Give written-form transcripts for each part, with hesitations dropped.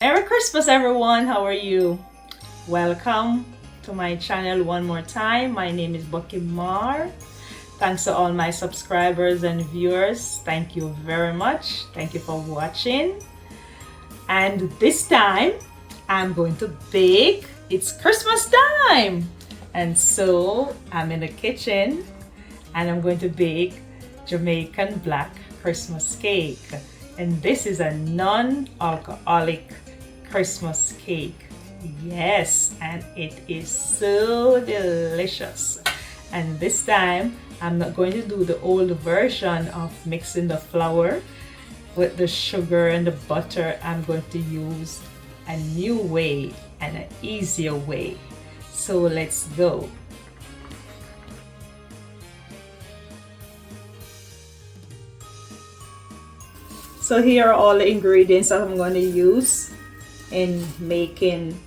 Merry Christmas, everyone. How are you? Welcome to my channel one more time. My name is Bucky Mar. Thanks to all my subscribers and viewers. Thank you very much. Thank you for watching. And this time, I'm going to bake. It's Christmas time. And so I'm in the kitchen and I'm going to bake Jamaican black Christmas cake. And this is a non-alcoholic Christmas cake. Yes, and it is so delicious. And this time I'm not going to do the old version of mixing the flour with the sugar and the butter. I'm going to use a new way and an easier way. So let's go. So here are all the ingredients that I'm going to use in making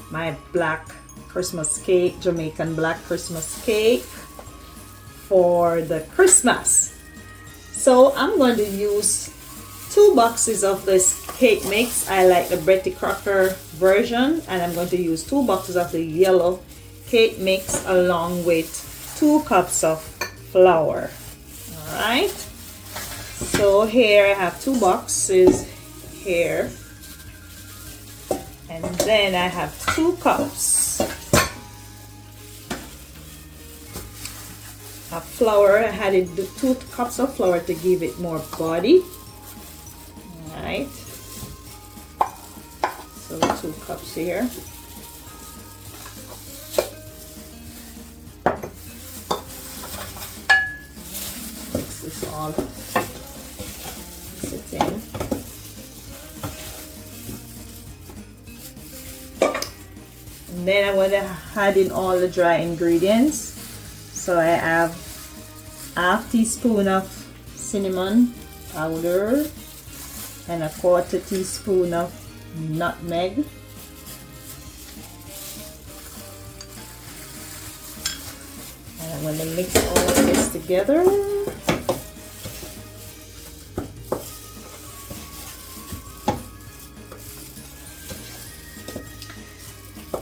my black Christmas cake, Jamaican black Christmas cake for the Christmas. So I'm going to use 2 boxes of this cake mix. I like the Betty Crocker version, and I'm going to use 2 boxes of the yellow cake mix along with 2 cups of flour. All right. So here I have 2 boxes here, and then I have 2 cups of flour. I added the 2 cups of flour to give it more body. All right, so 2 cups here. Mix this all. In. And then I'm going to add in all the dry ingredients. So I have 1/2 teaspoon of cinnamon powder and 1/4 teaspoon of nutmeg. And I'm going to mix all of this together.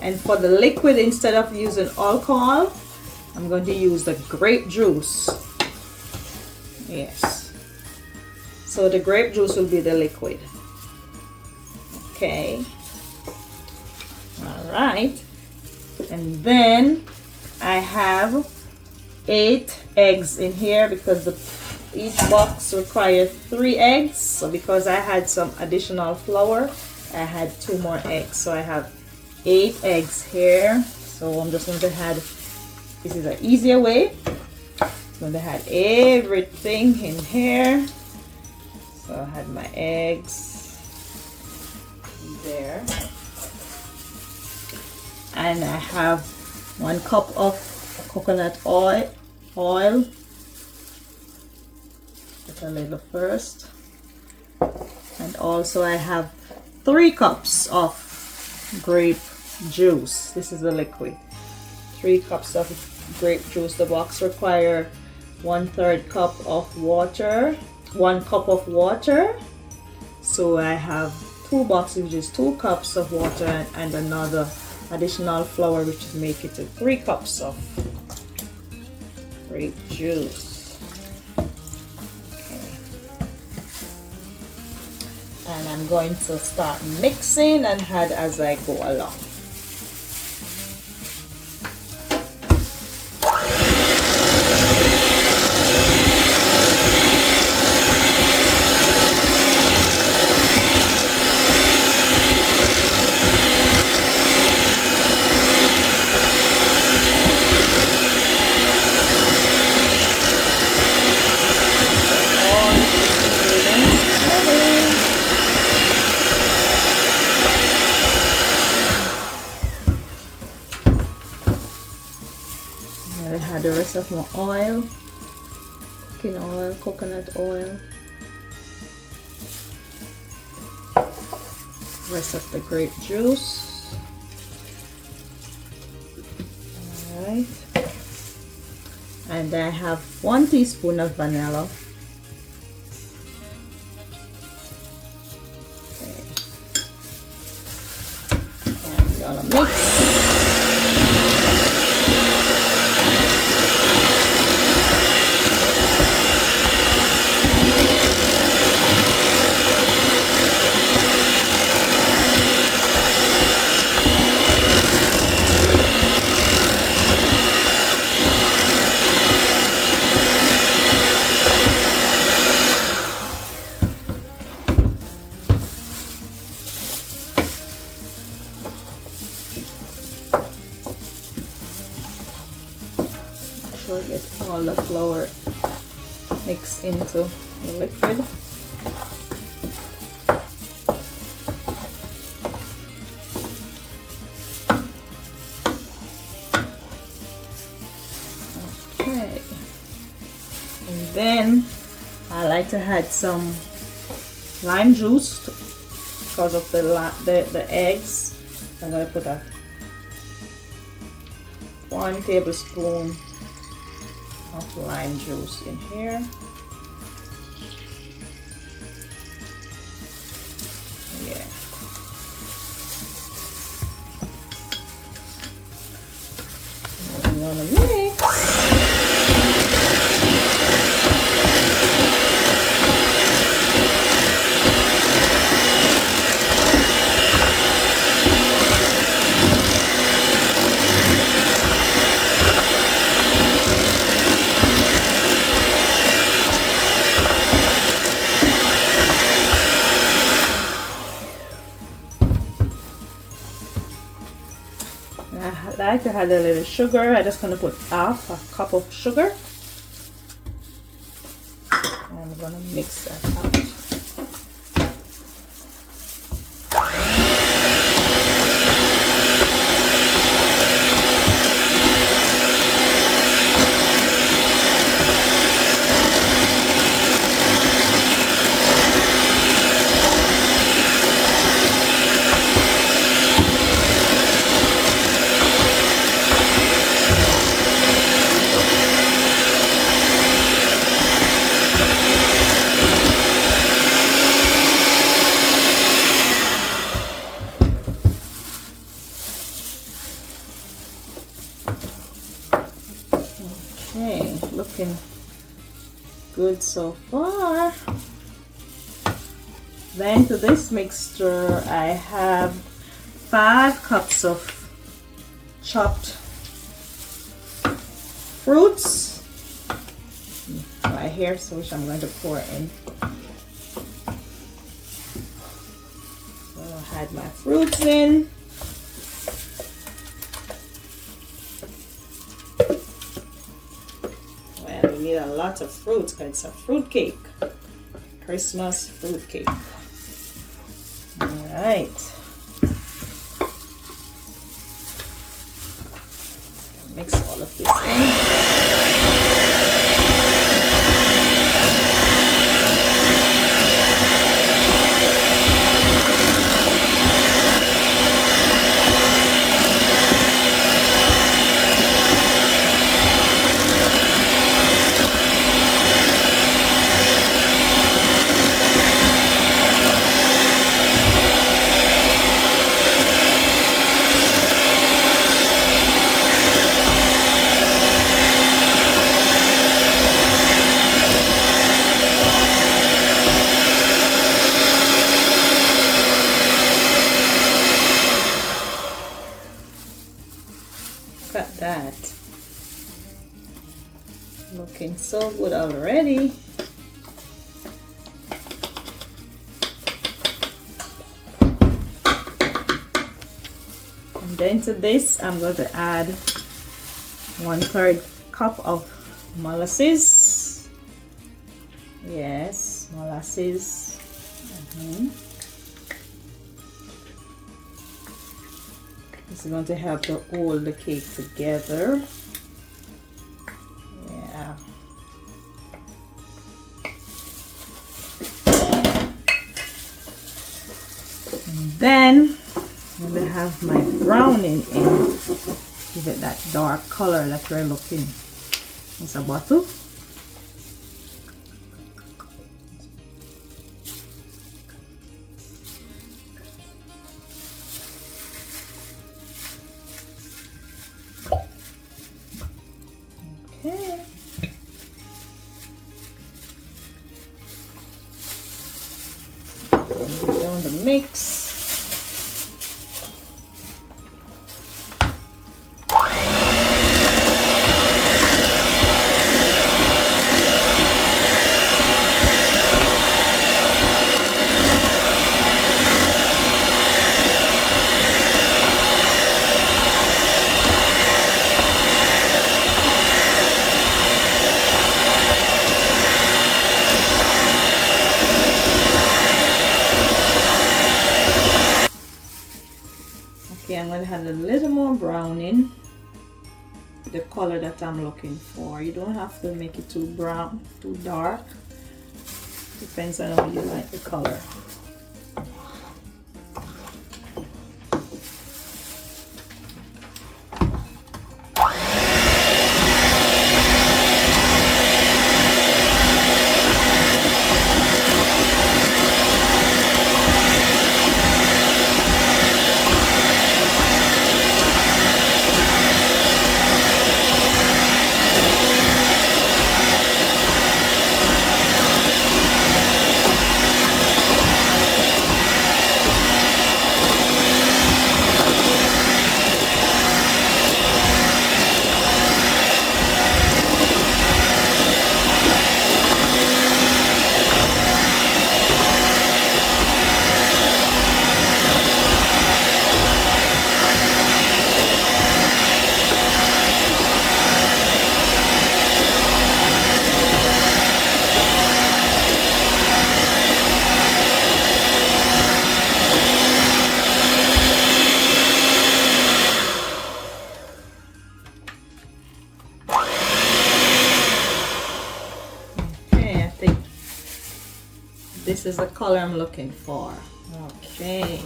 And for the liquid, instead of using alcohol, I'm going to use the grape juice. Yes. So the grape juice will be the liquid. Okay. All right. And then I have 8 eggs in here because each box requires 3 eggs. So because I had some additional flour, I had 2 more eggs. So I have 8 eggs here. So I'm just going to add, this is an easier way. I'm going to add everything in here. So I had my eggs there. And I have 1 cup of coconut oil. Put a little first. And also I have 3 cups of grape juice. This is the liquid. 3 cups of grape juice. The box require 1/3 cup of water, 1 cup of water. So I have 2 boxes, which is 2 cups of water, and another additional flour, which is make it to 3 cups of grape juice. Okay. And I'm going to start mixing and add as I go along. I'll add the rest of my oil, cooking oil, coconut oil, rest of the grape juice. Alright, and I have 1 teaspoon of vanilla. gonna mix. Sure, get all the flour mixed into the liquid. Okay, and then I like to add some lime juice because of the eggs. I'm going to put a 1 tablespoon of lime juice in here. Yeah. And I'm gonna mix. I like to add a little sugar. I'm just going to put half a cup of sugar. And I'm going to mix that out. Okay, looking good so far. Then to this mixture I have 5 cups of chopped fruits right here, so which I'm going to pour in. So I had my fruits in. We need a lot of fruit because it's a fruit cake, Christmas fruit cake. All right, mix all of this in. Look at that. Looking so good already. And then to this, I'm going to add 1/3 cup of molasses. Yes, molasses. This is going to help to hold the cake together. Yeah. And then I'm going to have my browning in. Give it that dark color that we're looking. It's a bottle. Okay, I'm going to add a little more browning, the color that I'm looking for. You don't have to make it too brown, too dark. Depends on how you like the color. This is the color I'm looking for. Okay.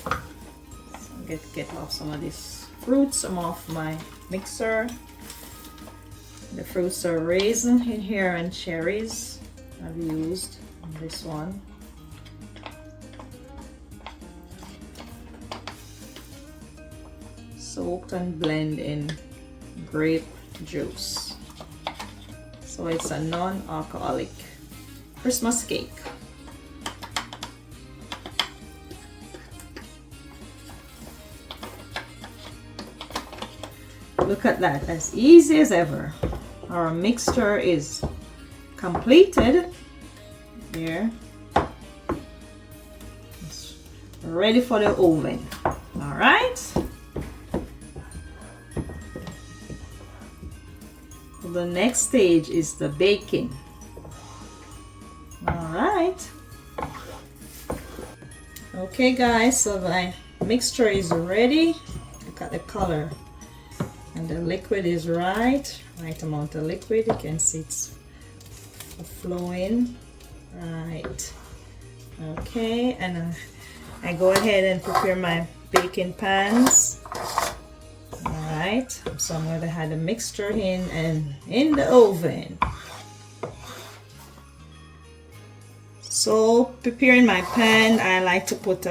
So get off some of these fruits. I'm off my mixer. The fruits are raisin in here and cherries I've used on this one. Soak and blend in grape juice. So it's a non-alcoholic Christmas cake. Look at that, as easy as ever. Our mixture is completed. There. It's ready for the oven. All right. The next stage is the baking. Alright. Okay guys, so my mixture is ready. Look at the color. And the liquid is right amount of liquid. You can see it's flowing. Right. Okay, and I go ahead and prepare my baking pans. Alright, so I'm going to add the mixture in the oven. So preparing my pan, I like to put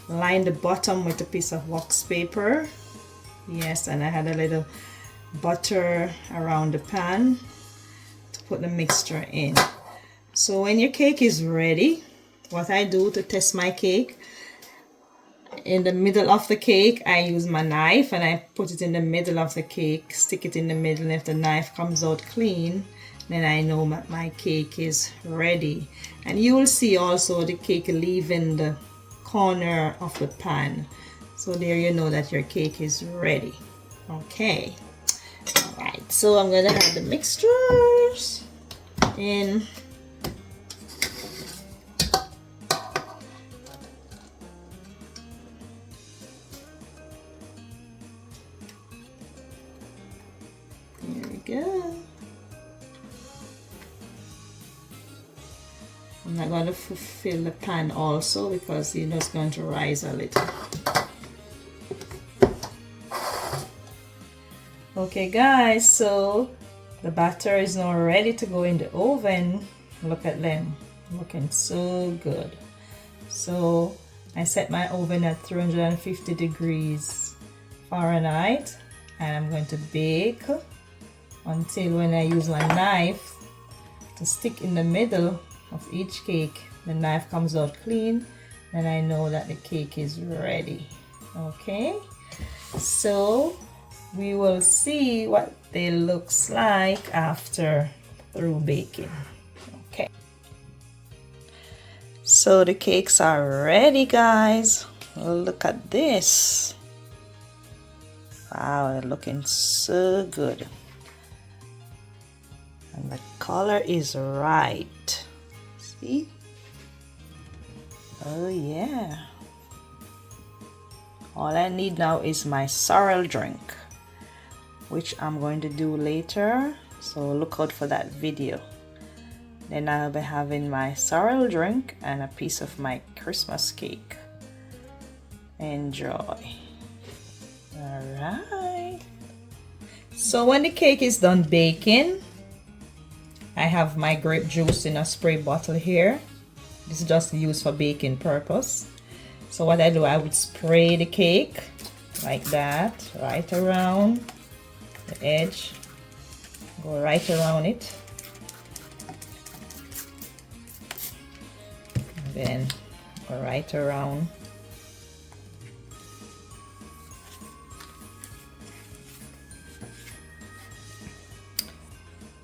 line the bottom with a piece of wax paper. Yes, and I had a little butter around the pan to put the mixture in. So when your cake is ready, what I do to test my cake, in the middle of the cake I use my knife and I put it in the middle of the cake, stick it in the middle, and if the knife comes out clean, then I know my cake is ready. And you will see also the cake leaving the corner of the pan. So there you know that your cake is ready. Okay. Alright, so I'm going to add the mixtures in. There we go. I'm not going to fill the pan also because you know it's going to rise a little. Okay guys, so the batter is now ready to go in the oven. Look at them, looking so good. So I set my oven at 350 degrees Fahrenheit and I'm going to bake until when I use my knife to stick in the middle of each cake, the knife comes out clean, and I know that the cake is ready. Okay, so we will see what they looks like after through baking. Okay, so the cakes are ready guys. Look at this. Wow, they're looking so good and the color is right. See? Oh yeah. All I need now is my sorrel drink, which I'm going to do later, so look out for that video. Then I'll be having my sorrel drink and a piece of my Christmas cake. Enjoy. Alright. So when the cake is done baking, I have my grape juice in a spray bottle here. This is just used for baking purpose. So what I do, I would spray the cake like that, right around the edge. Go right around it. And then go right around.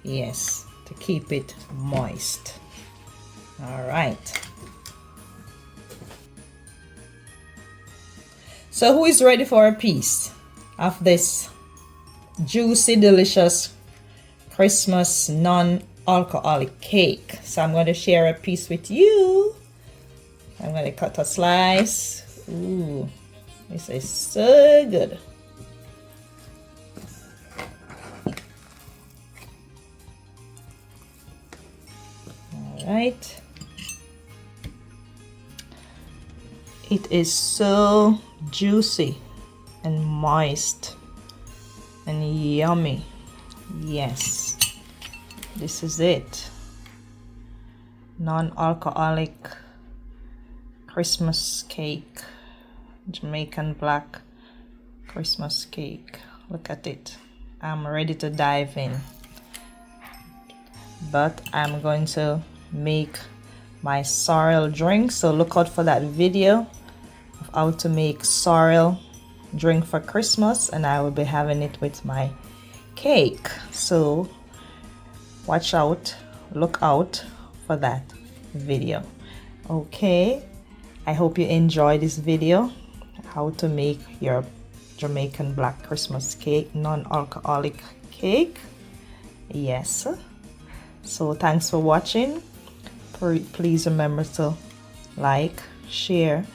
Yes, to keep it moist. All right. So who is ready for a piece of this juicy, delicious Christmas non-alcoholic cake? So I'm going to share a piece with you. I'm going to cut a slice. Ooh, this is so good. All right. It is so juicy and moist and yummy. Yes, this is it. Non-alcoholic Christmas cake, Jamaican black Christmas cake. Look at it. I'm ready to dive in, but I'm going to make my sorrel drink, so look out for that video of how to make sorrel drink for Christmas, and I will be having it with my cake. So watch out, look out for that video. Okay, I hope you enjoyed this video, how to make your Jamaican black Christmas cake, non-alcoholic cake. Yes, so thanks for watching. Please remember to like, share,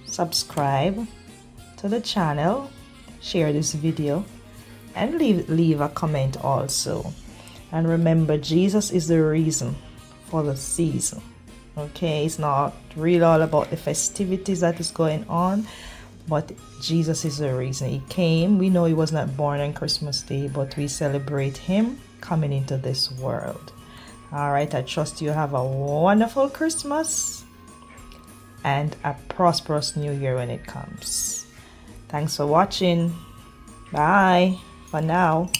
subscribe to the channel, share this video, and leave a comment also. And remember, Jesus is the reason for the season. Okay, it's not really all about the festivities that is going on, but Jesus is the reason. He came. We know he was not born on Christmas Day, but we celebrate him coming into this world. All right, I trust you have a wonderful Christmas and a prosperous new year when it comes. Thanks for watching. Bye for now.